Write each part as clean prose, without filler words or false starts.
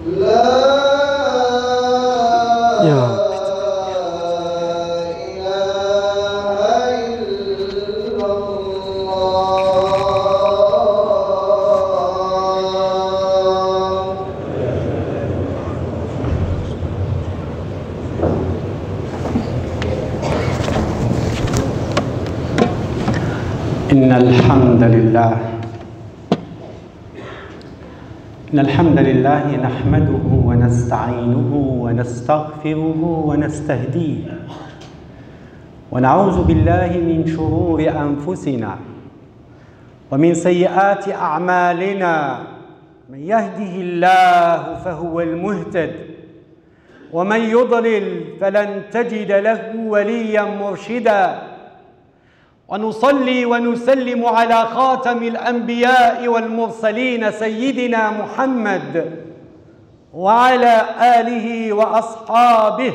إن الحمد لله نحمده ونستعينه ونستغفره ونستهديه ونعوذ بالله من شرور أنفسنا ومن سيئات أعمالنا. من يهده الله فهو المهتد ومن يضلل فلن تجد له وليا مرشدا. ونصلي ونسلم على خاتم الأنبياء والمرسلين سيدنا محمد وعلى آله وأصحابه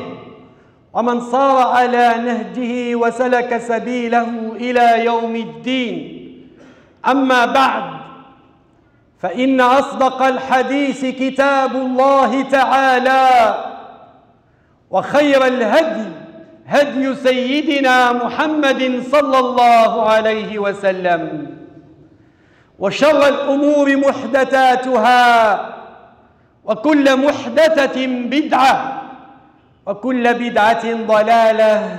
ومن صار على نهجه وسلك سبيله إلى يوم الدين. أما بعد، فإن أصدق الحديث كتاب الله تعالى، وخير الهدي هدي سيدنا محمد صلى الله عليه وسلم، وشر الأمور محدثاتها، وكل محدثة بدعة، وكل بدعة ضلالة،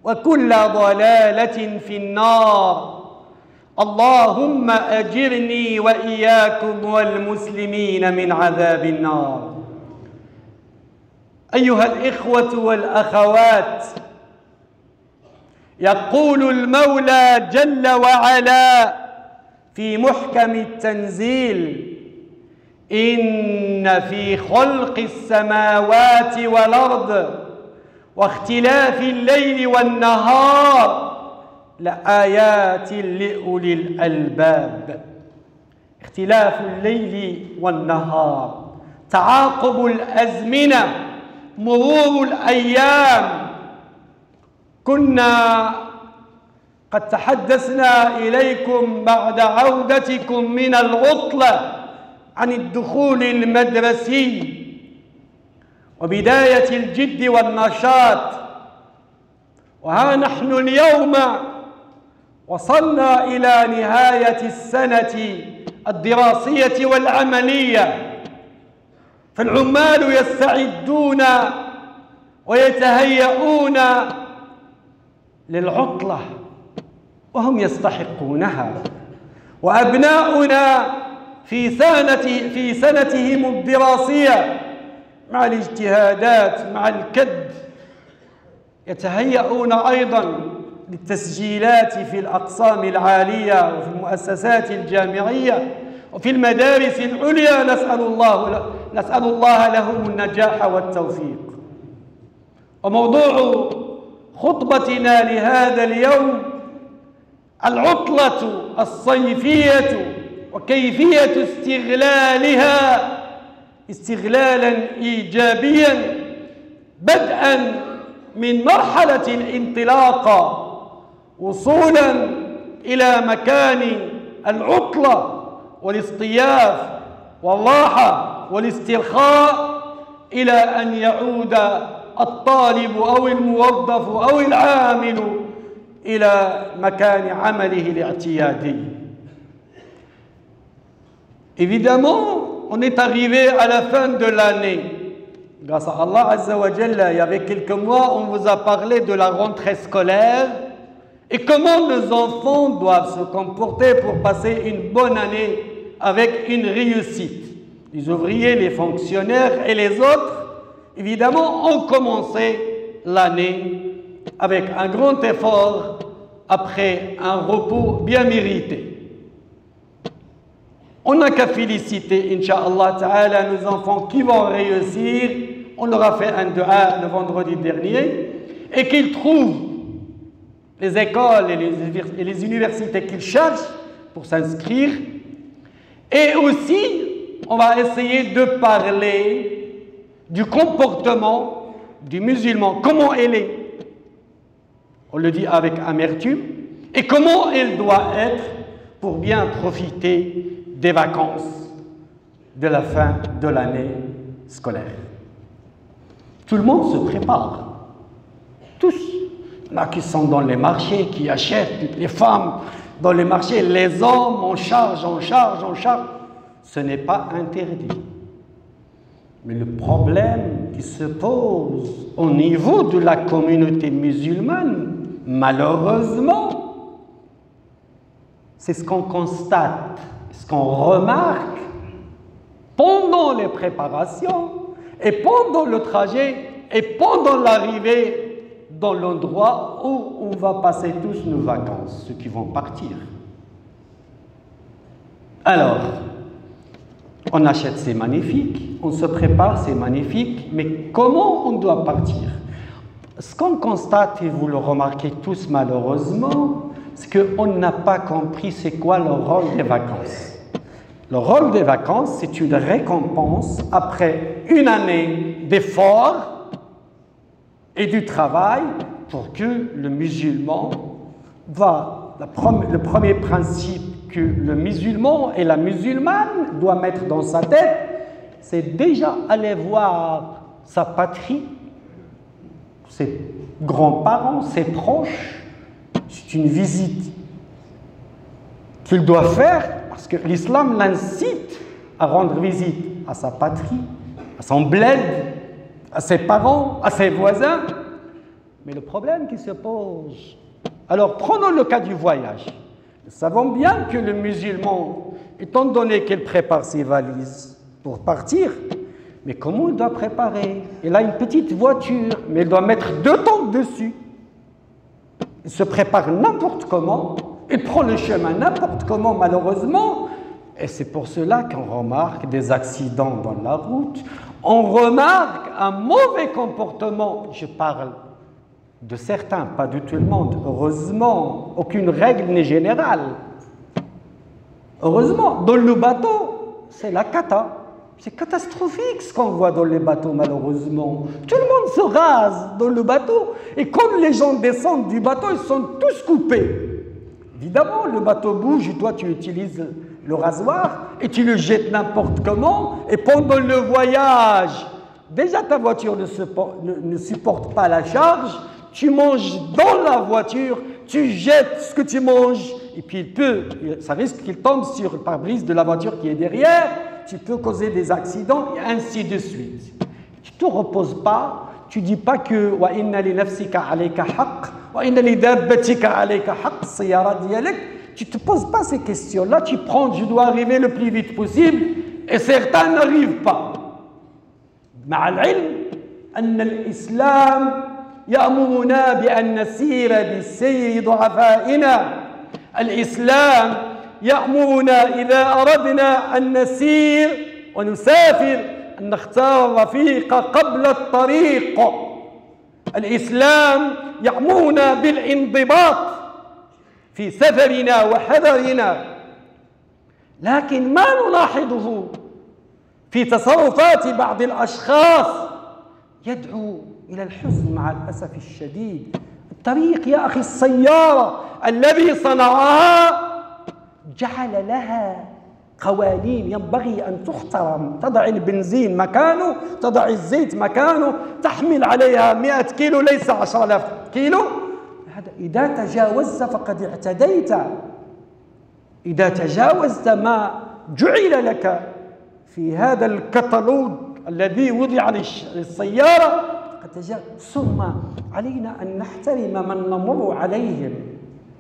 وكل ضلالة في النار. اللهم أجرني وإياكم والمسلمين من عذاب النار. أيها الإخوة والأخوات، يقول المولى جل وعلا في محكم التنزيل: إن في خلق السماوات والأرض واختلاف الليل والنهار لآيات لأولي الألباب. اختلاف الليل والنهار، تعاقب الأزمنة، مرور الأيام. كنا قد تحدثنا إليكم بعد عودتكم من العطلة عن الدخول المدرسي وبداية الجد والنشاط، وها نحن اليوم وصلنا إلى نهاية السنة الدراسية والعملية. فالعمال يستعدون ويتهيئون للعطلة وهم يستحقونها، وأبناؤنا في سنتهم الدراسية مع الاجتهادات مع الكد يتهيئون أيضا للتسجيلات في الأقسام العالية وفي المؤسسات الجامعية وفي المدارس العليا. نسأل الله لهم النجاح والتوفيق. وموضوع خطبتنا لهذا اليوم العطلة الصيفية وكيفية استغلالها استغلالا إيجابيا، بدءا من مرحلة الانطلاق وصولا إلى مكان العطلة والاصطياف والراحة والاسترخاء، إلى أن يعود الطالب أو الموظف أو العامل إلى مكان عمله الاعتيادي. Évidemment, on est arrivé à la fin de l'année. Grâce à Allah Azza wa Jalla, il y avait quelques mois, on vous a parlé de la rentrée scolaire et comment nos enfants doivent se comporter pour passer une bonne année avec une réussite. Les ouvriers, les fonctionnaires et les autres, évidemment, ont commencé l'année avec un grand effort après un repos bien mérité. On n'a qu'à féliciter, Inch'Allah Ta'ala, nos enfants qui vont réussir. On leur a fait un dua le vendredi dernier, et qu'ils trouvent les écoles et les universités qu'ils cherchent pour s'inscrire. Et aussi, on va essayer de parler du comportement du musulman, comment il est. On le dit avec amertume, et comment il doit être pour bien profiter des vacances de la fin de l'année scolaire. Tout le monde se prépare. Tous. Il y en a qui sont dans les marchés, qui achètent, les femmes dans les marchés, les hommes, on charge. Ce n'est pas interdit. Mais le problème qui se pose au niveau de la communauté musulmane, malheureusement, c'est ce qu'on constate, ce qu'on remarque pendant les préparations et pendant le trajet et pendant l'arrivée dans l'endroit où on va passer tous nos vacances, ceux qui vont partir. Alors, on achète, c'est magnifique, on se prépare, c'est magnifique, mais comment on doit partir? Ce qu'on constate, et vous le remarquez tous malheureusement, c'est qu'on n'a pas compris c'est quoi le rôle des vacances. Le rôle des vacances, c'est une récompense après une année d'efforts et du travail pour que le musulman va... Le premier principe que le musulman et la musulmane doit mettre dans sa tête, c'est déjà aller voir sa patrie, ses grands-parents, ses proches. C'est une visite qu'il doit faire parce que l'islam l'incite à rendre visite à sa patrie, à son bled, à ses parents, à ses voisins. Mais le problème qui se pose... Alors, prenons le cas du voyage. Nous savons bien que le musulman, étant donné qu'il prépare ses valises pour partir, mais comment il doit préparer? Il a une petite voiture, mais il doit mettre 2 tentes dessus. Il se prépare n'importe comment, il prend le chemin n'importe comment, malheureusement, et c'est pour cela qu'on remarque des accidents dans la route, on remarque un mauvais comportement, je parle de certains, pas de tout le monde. Heureusement, aucune règle n'est générale. Heureusement, dans le bateau, c'est la cata. C'est catastrophique ce qu'on voit dans les bateaux, malheureusement. Tout le monde se rase dans le bateau. Et quand les gens descendent du bateau, ils sont tous coupés. Évidemment, le bateau bouge et toi, tu utilises le rasoir et tu le jettes n'importe comment. Et pendant le voyage, déjà ta voiture ne supporte pas la charge. Tu manges dans la voiture, tu jettes ce que tu manges, et puis ça risque qu'il tombe sur le pare-brise de la voiture qui est derrière, tu peux causer des accidents, et ainsi de suite. Tu ne te reposes pas, tu ne dis pas que « wa inna li nafsika alayka haqq, wa inna li dabbatika alayka haqq, siyara diyalek » Tu ne te poses pas ces questions-là, tu prends « je dois arriver le plus vite possible » et certains n'arrivent pas. مع العلم أن الإسلام يأمرنا بأن نسير بالسير ضعفائنا. الإسلام يأمرنا إذا أردنا أن نسير ونسافر أن نختار الرفيق قبل الطريق. الإسلام يأمرنا بالانضباط في سفرنا وحذرنا، لكن ما نلاحظه في تصرفات بعض الأشخاص يدعو إلى الحزن مع الأسف الشديد. الطريق يا أخي، السيارة الذي صنعها جعل لها قوانين ينبغي أن تحترم. تضع البنزين مكانه، تضع الزيت مكانه، تحمل عليها 100 كيلو ليس 10,000 كيلو. إذا تجاوزت فقد اعتديت. إذا تجاوزت ما جعل لك في هذا الكتالوج الذي وضع للسيارة، ثم علينا أن نحترم من نمر عليهم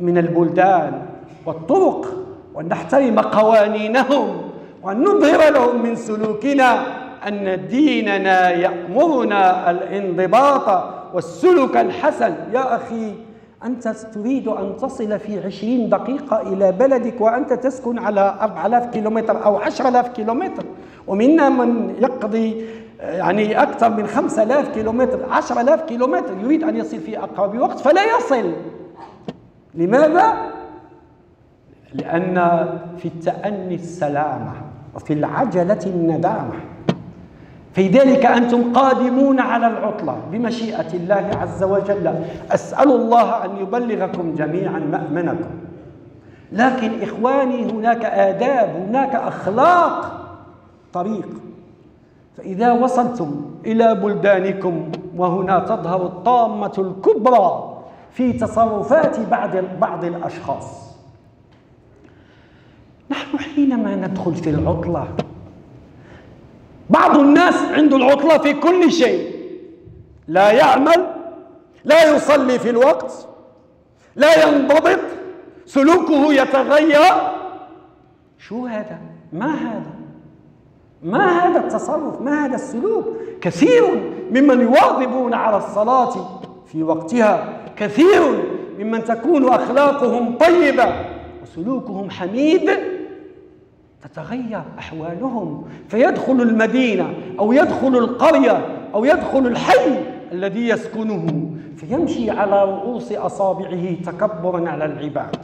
من البلدان والطرق، وأن نحترم قوانينهم، وأن نظهر لهم من سلوكنا أن ديننا يأمرنا الانضباط والسلوك الحسن. يا أخي، أنت تريد أن تصل في 20 دقيقة إلى بلدك وأنت تسكن على 4000 كيلومتر أو 10,000 كيلومتر، ومنا من يقضي يعني أكثر من 5000 كيلومتر، 10,000 كيلومتر، يريد أن يصل في أقرب وقت فلا يصل. لماذا؟ لأن في التأني السلامة وفي العجلة الندامة. في ذلك أنتم قادمون على العطلة بمشيئة الله عز وجل. أسأل الله أن يبلغكم جميعا مأمنكم. لكن إخواني، هناك آداب، هناك أخلاق طريق. فإذا وصلتم إلى بلدانكم وهنا تظهر الطامة الكبرى في تصرفات بعض الأشخاص. نحن حينما ندخل في العطلة، بعض الناس عنده العطلة في كل شيء، لا يعمل، لا يصلي في الوقت، لا ينضبط، سلوكه يتغير. شو هذا؟ ما هذا التصرف؟ ما هذا السلوك؟ كثير ممن يواظبون على الصلاة في وقتها، كثير ممن تكون أخلاقهم طيبة وسلوكهم حميد، تتغير أحوالهم، فيدخل المدينة أو يدخل القرية أو يدخل الحي الذي يسكنه فيمشي على رؤوس أصابعه تكبرا على العباد،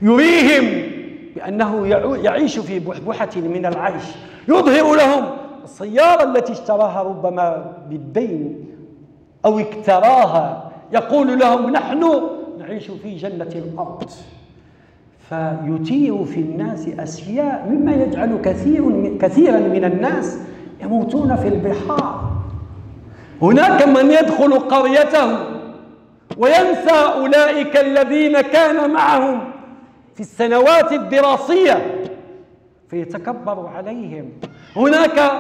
يريهم بأنه يعيش في بحبحة من العيش، يظهر لهم السيارة التي اشتراها ربما بالدين أو اكتراها، يقول لهم نحن نعيش في جنة الأرض، فيثير في الناس أشياء مما يجعل كثيرا من الناس يموتون في البحار. هناك من يدخل قريته وينسى أولئك الذين كان معهم في السنوات الدراسية فيتكبر عليهم. هناك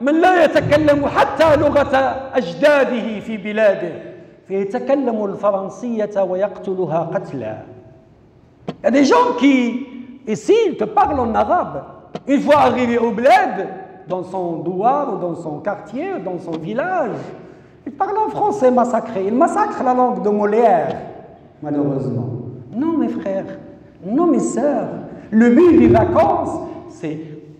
من لا يتكلم حتى لغة أجداده في بلاده فيتكلم الفرنسية ويقتلها قتلا. Il y a des gens qui, ici, ils te parlent en arabe. Une fois arrivé au bled, dans son douar ou dans son quartier, dans son village, ils parlent en français massacré. Ils massacrent la langue de Molière, malheureusement. Non, mes frères, non, mes sœurs. Le but des vacances, c'est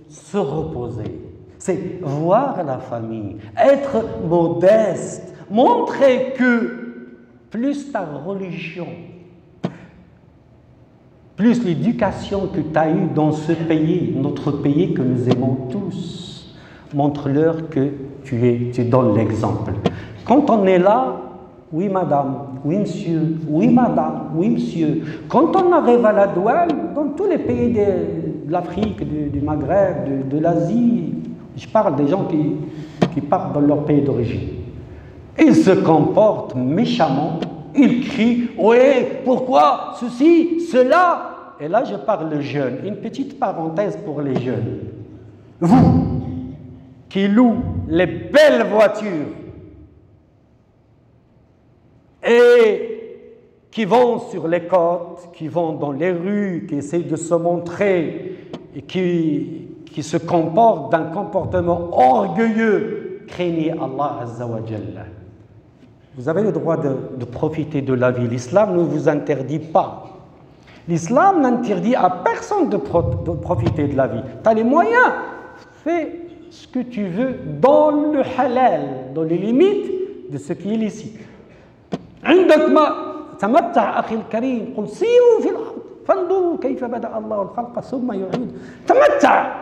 se reposer, c'est voir la famille, être modeste, montrer que plus ta religion, plus l'éducation que tu as eue dans ce pays, notre pays que nous aimons tous, montre-leur que tu donnes l'exemple. Quand on est là, oui madame, oui monsieur, oui madame, oui monsieur. Quand on arrive à la douane, dans tous les pays de l'Afrique, du Maghreb, de l'Asie, je parle des gens qui partent dans leur pays d'origine, ils se comportent méchamment, ils crient, oui, pourquoi ceci, cela. Et là, je parle jeunes. Une petite parenthèse pour les jeunes. Vous, qui louez les belles voitures et qui vont sur les côtes, qui vont dans les rues, qui essaient de se montrer et qui se comportent d'un comportement orgueilleux, craignez Allah Azza wa Jalla. Vous avez le droit de profiter de la vie. L'islam ne vous interdit pas. L'islam n'interdit à personne de profiter de la vie. Tu as les moyens, fais ce que tu veux dans le halal, dans les limites de ce qui est licite. عندك ما تمتع أخي الكريم قل سيروا في الأرض فانظروا كيف بدأ الله الخلق ثم يعيد تمتع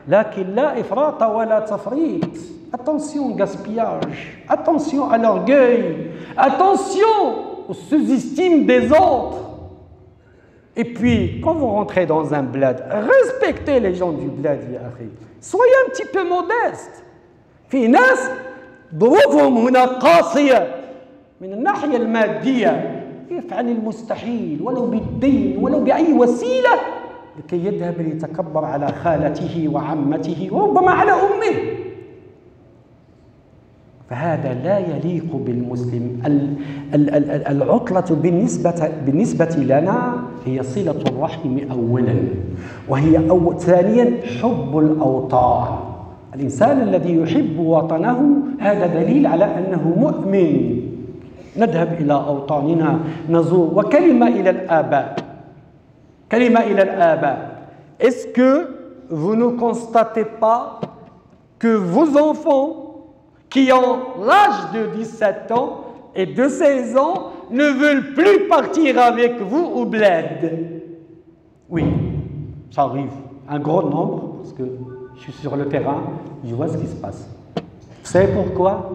لكن لا إفراط ولا تفريط. Attention au gaspillage, attention à l'orgueil, attention au sous-estime des autres. Et puis, quand vous rentrez dans un bled, respectez les gens du bled, soyez un petit peu modeste. في ناس ظروفهم هنا قاسية من الناحية المادية يفعل المستحيل ولو بالدين ولو بأي وسيلة لكي يذهب ليتكبر على خالته وعمته وربما على أمه. فهذا لا يليق بالمسلم. العطلة بالنسبة لنا هي صلة الرحم أولا، وهي ثانيا حب الأوطان. الإنسان الذي يحب وطنه هذا دليل على أنه مؤمن. نذهب إلى أوطاننا نزور. وكلمة إلى الآباء. Est-ce que vous ne constatez pas que vos enfants qui ont l'âge de 17 ans et de 16 ans ne veulent plus partir avec vous au bled? Oui, ça arrive. Un gros nombre, parce que je suis sur le terrain, je vois ce qui se passe. Vous savez pourquoi?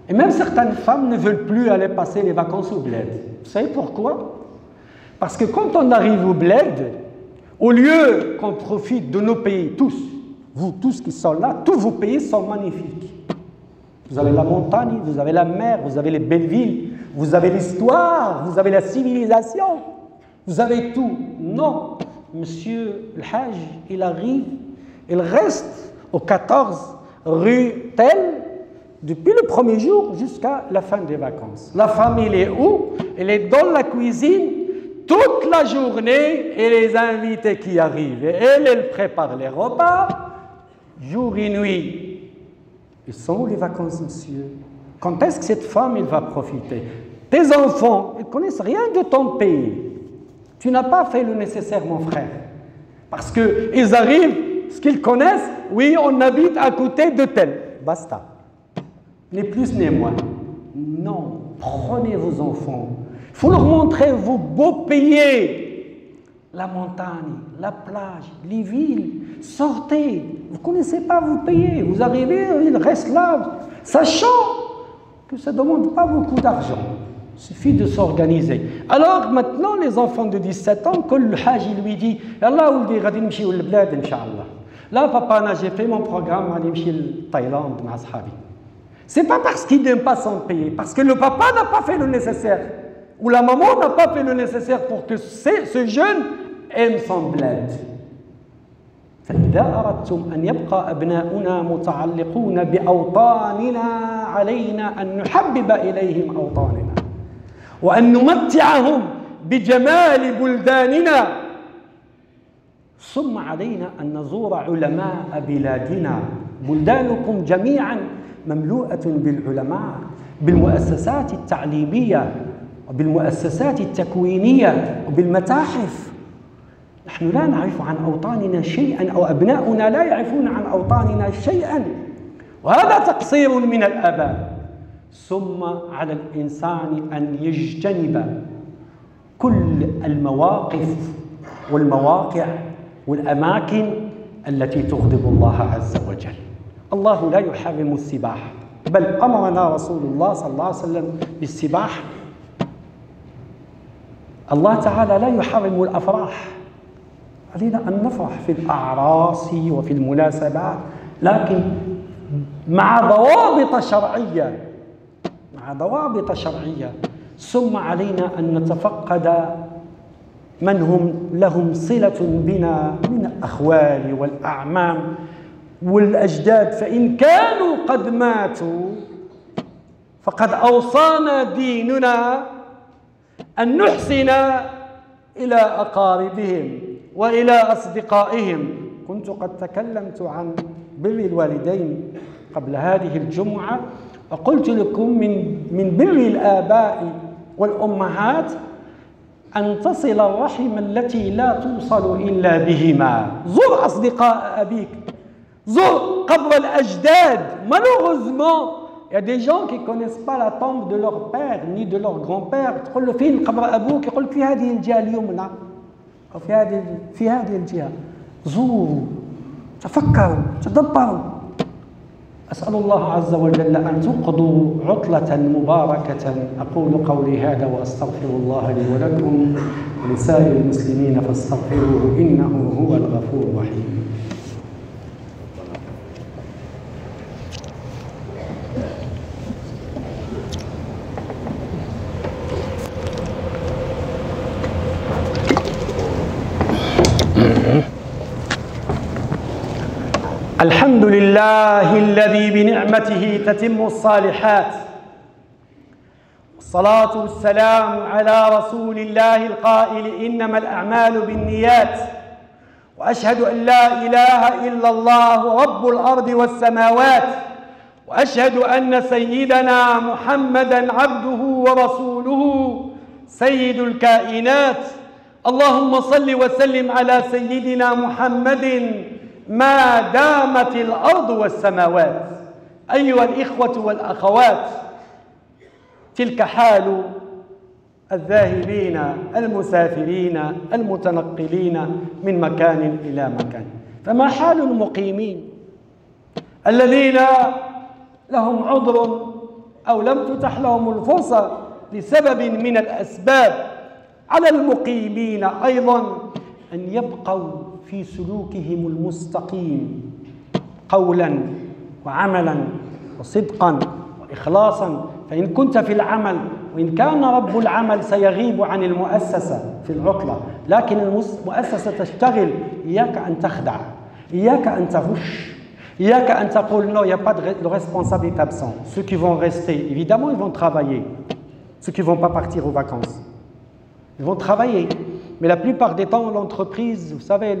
Et même certaines femmes ne veulent plus aller passer les vacances au bled. Vous savez pourquoi? Parce que quand on arrive au bled, au lieu qu'on profite de nos pays, tous, vous tous qui sont là, tous vos pays sont magnifiques. Vous avez la montagne, vous avez la mer, vous avez les belles villes, vous avez l'histoire, vous avez la civilisation, vous avez tout. Non, monsieur le Hajj, il arrive, il reste au 14 rue telle depuis le premier jour jusqu'à la fin des vacances. La famille est où? Elle est dans la cuisine toute la journée et les invités qui arrivent. Et elle prépare les repas jour et nuit. Ils sont où les vacances, monsieur? Quand est-ce que cette femme elle va profiter? Tes enfants, ils ne connaissent rien de ton pays. Tu n'as pas fait le nécessaire, mon frère. Parce qu'ils arrivent, ce qu'ils connaissent, oui, on habite à côté de tel. Basta. Ni plus ni moins. Non, prenez vos enfants. Il faut leur montrer vos beaux pays. La montagne, la plage, les villes. Sortez. Vous ne connaissez pas vos pays. Vous arrivez, ils restent là, sachant que ça ne demande pas beaucoup d'argent. Il suffit de s'organiser. Alors maintenant, les enfants de 17 ans, que le Hajj lui dit Yallah, ouldi, ghadi nimshi oul blad, Inch'Allah. Là, papa, j'ai fait mon programme, ghadi nimshi en Thaïlande, ma ashabi. C'est pas parce qu'il n'aime pas son pays, parce que le papa n'a pas fait le nécessaire, ou la maman n'a pas fait le nécessaire pour que ce jeune aime son bled. فإذا أردتم أن يبقى أبناؤنا متعلقون بأوطاننا علينا أن نحبب إليهم أوطاننا وأن نمتعهم بجمال بلداننا ثم علينا أن نزور علماء بلادنا. بلدانكم جميعا مملوءة بالعلماء، بالمؤسسات التعليمية وبالمؤسسات التكوينية وبالمتاحف. نحن لا نعرف عن أوطاننا شيئا، أو أبناؤنا لا يعرفون عن أوطاننا شيئا، وهذا تقصير من الآباء. ثم على الإنسان أن يجتنب كل المواقف والمواقع والأماكن التي تغضب الله عز وجل. الله لا يحرم السباحة، بل أمرنا رسول الله صلى الله عليه وسلم بالسباحة. الله تعالى لا يحرم الأفراح، علينا أن نفرح في الأعراس وفي المناسبات، لكن مع ضوابط شرعية، مع ضوابط شرعية. ثم علينا أن نتفقد من هم لهم صلة بنا من الأخوال والأعمام والأجداد، فإن كانوا قد ماتوا فقد أوصانا ديننا أن نحسن إلى أقاربهم وإلى أصدقائهم. كنت قد تكلمت عن بر الوالدين قبل هذه الجمعة، وقلت لكم من بر الآباء والأمهات أن تصل الرحم التي لا توصل إلا بهما. زر أصدقاء أبيك، زر قبر الأجداد. Malheureusement, il y a des gens qui ne connaissent pas la tombe de leur père ni de leur grand-père. تقول له فين قبر أبوك؟ يقول في هذه الجهة اليمنى أو في هذه الجهة. زوروا، تفكروا، تدبروا. أسأل الله عز وجل أن تقضوا عطلة مباركة. أقول قولي هذا وأستغفر الله لي ولكم ولسائر المسلمين فاستغفروه إنه هو الغفور الرحيم. الحمد لله الذي بنعمته تتم الصالحات، والصلاة والسلام على رسول الله القائل إنما الأعمال بالنيات، وأشهد أن لا إله إلا الله رب الأرض والسماوات، وأشهد أن سيدنا محمدًا عبده ورسوله سيد الكائنات. اللهم صل وسلم على سيدنا محمد ما دامت الأرض والسماوات. أيها الإخوة والأخوات، تلك حال الذاهبين المسافرين المتنقلين من مكان إلى مكان، فما حال المقيمين الذين لهم عذر أو لم تتح لهم الفرصة لسبب من الأسباب؟ على المقيمين أيضا أن يبقوا في سلوكهم المستقيم قولا وعملا وصدقا وإخلاصا. فإن كنت في العمل وإن كان رب العمل سيغيب عن المؤسسة في العطلة، لكن المؤسسة تشتغل، إياك أن تخدع، إياك أن تغش، إياك أن تقول non, il n'y a pas de responsable est absent. Ceux qui vont rester, évidemment, ils vont travailler. Ceux qui ne vont pas partir aux vacances, ils vont travailler. Mais la plupart des temps, l'entreprise, vous savez,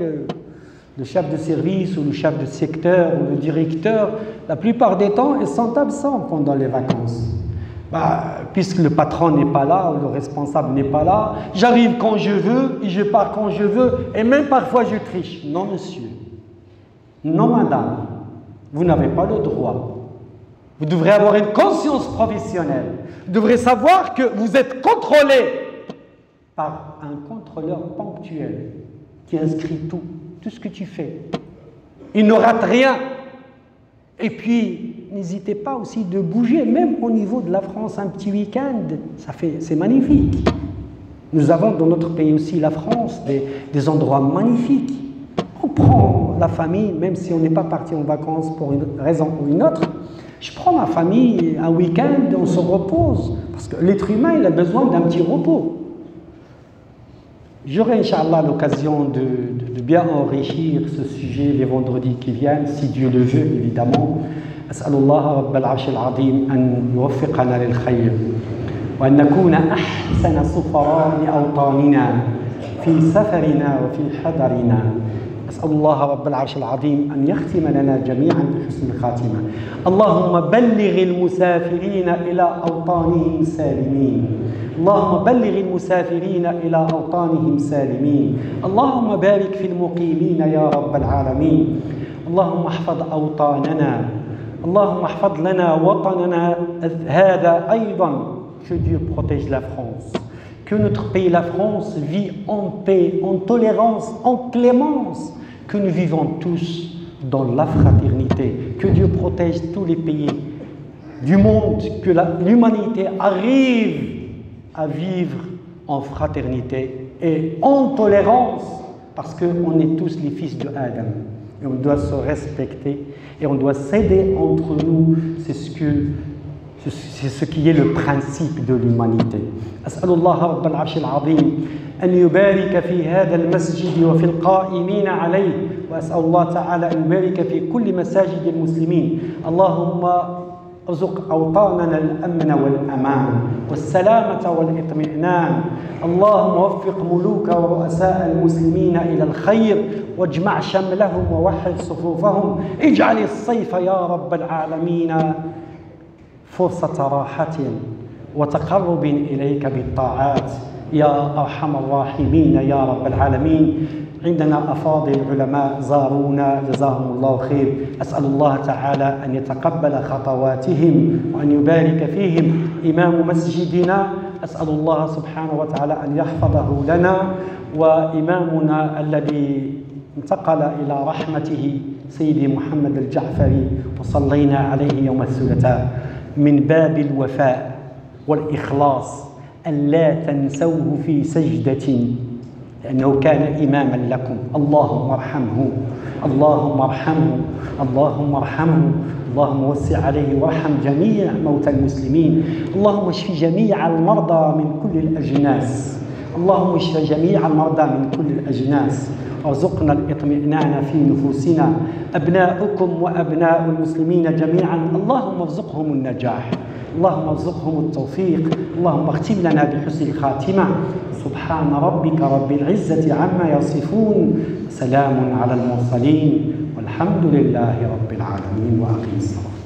le chef de service ou le chef de secteur ou le directeur, la plupart des temps, ils sont absents pendant les vacances. Puisque le patron n'est pas là ou le responsable n'est pas là, j'arrive quand je veux et je pars quand je veux et même parfois je triche. Non, monsieur. Non, madame. Vous n'avez pas le droit. Vous devrez avoir une conscience professionnelle. Vous devrez savoir que vous êtes contrôlé par un contrôleur ponctuel qui inscrit tout ce que tu fais. Il ne rate rien. Et puis, n'hésitez pas aussi de bouger, même au niveau de la France, un petit week-end, c'est magnifique. Nous avons dans notre pays aussi, la France, des endroits magnifiques. On prend la famille, même si on n'est pas parti en vacances pour une raison ou une autre. Je prends ma famille un week-end, on se repose. Parce que l'être humain, il a besoin d'un petit repos. J'aurai, Inch'Allah, l'occasion de bien enrichir ce sujet les vendredis qui viennent, si Dieu le veut, évidemment. أسأل الله رب العرش العظيم أن يوفقنا للخير وأن نكون أحسن سفراء أوطاننا في سفرنا وفي حضرنا. أسأل الله رب العرش العظيم أن يختم لنا جميعا بحسن الخاتمة. اللهم بلغ المسافرين إلى أوطانهم سالمين. اللهم بلغ المسافرين إلى أوطانهم سالمين. اللهم بارك في المقيمين يا رب العالمين. اللهم احفظ أوطاننا. اللهم احفظ لنا وطننا هذا أيضا. Que Dieu protège la France. Que notre pays, la France, vit en paix, en tolérance, en clémence. Que nous vivons tous dans la fraternité. Que Dieu protège tous les pays du monde. Que l'humanité arrive à vivre en fraternité et en tolérance. Parce qu'on est tous les fils de Adam. Et on doit se respecter et on doit s'aider entre nous. C'est ce qui est le principe de l'humanité. أسأل الله رب العرش العظيم أن يبارك في هذا المسجد وفي القائمين عليه، وأسأل الله تعالى أن يبارك في كل مساجد المسلمين. اللهم ارزق أوطاننا الأمن والأمان والسلامة والإطمئنان. اللهم وفق ملوك ورؤساء المسلمين إلى الخير واجمع شملهم ووحد صفوفهم. اجعل الصيف يا رب العالمين فرصة راحة وتقرب إليك بالطاعات يا أرحم الراحمين يا رب العالمين. عندنا أفاضل علماء زارونا جزاهم الله خير. أسأل الله تعالى أن يتقبل خطواتهم وأن يبارك فيهم. إمام مسجدنا أسأل الله سبحانه وتعالى أن يحفظه لنا، وإمامنا الذي انتقل إلى رحمته سيدي محمد الجعفري وصلينا عليه يوم الثلاثاء. من باب الوفاء والإخلاص أن لا تنسوه في سجدة، لأنه كان إماما لكم. اللهم ارحمه، اللهم ارحمه، اللهم ارحمه. اللهم وسع عليه وارحم جميع موتى المسلمين. اللهم اشف جميع المرضى من كل الأجناس. اللهم اشف جميع المرضى من كل الأجناس. وارزقنا الاطمئنان في نفوسنا. أبناؤكم وأبناء المسلمين جميعا اللهم ارزقهم النجاح، اللهم ارزقهم التوفيق. اللهم اختم لنا بحسن الخاتمة. سبحان ربك رب العزة عما يصفون، سلام على المرسلين والحمد لله رب العالمين. وأقم الصلاة.